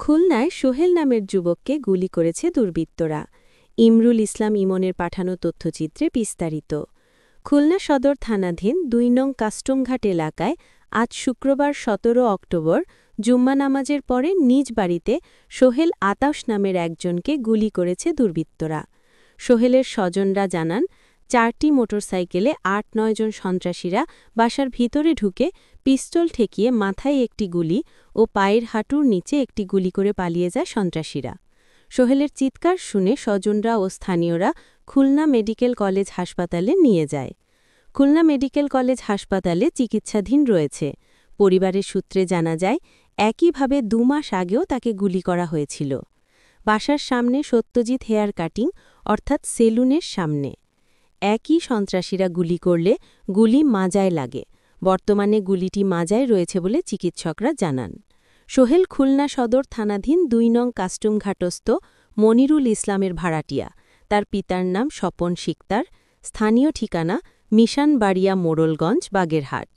খুলনায় সোহেল নামের যুবককে গুলি করেছে দুর্বৃত্তরা। ইমরুল ইসলাম ইমনের পাঠানো তথ্যচিত্রে বিস্তারিত। খুলনা সদর থানাধীন ২ নং কাস্টমঘাট এলাকায় আজ শুক্রবার ১৭ অক্টোবর জুম্মা নামাজের পরে নিজ বাড়িতে সোহেল আতাউস নামের একজনকে গুলি করেছে দুর্বৃত্তরা। সোহেলের স্বজনরা জানান, ৪টি মোটরসাইকেলে ৮-৯ জন সন্ত্রাসীরা বাসার ভিতরে ঢুকে পিস্তল ঠেকিয়ে মাথায় একটি গুলি ও পায়ের হাঁটুর নিচে একটি গুলি করে পালিয়ে যায় সন্ত্রাসীরা। সোহেলের চিৎকার শুনে স্বজনরা ও স্থানীয়রা খুলনা মেডিকেল কলেজ হাসপাতালে নিয়ে যায়। খুলনা মেডিকেল কলেজ হাসপাতালে চিকিৎসাধীন রয়েছে। পরিবারের সূত্রে জানা যায়, একইভাবে ২ মাস আগেও তাকে গুলি করা হয়েছিল। বাসার সামনে সত্যজিৎ হেয়ার কাটিং অর্থাৎ সেলুনের সামনে। একই সন্ত্রাসীরা গুলি করলে গুলি মাজায় লাগে। বর্তমানে গুলিটি মাজায় রয়েছে বলে চিকিৎসকরা জানান। সোহেল খুলনা সদর থানাধীন ২ নং কাস্টমঘাটস্থ মনিরুল ইসলামের ভাড়াটিয়া। তার পিতার নাম স্বপন শিকদার। স্থানীয় ঠিকানা মিশানবাড়িয়া মোড়লগঞ্জ, বাগেরহাট।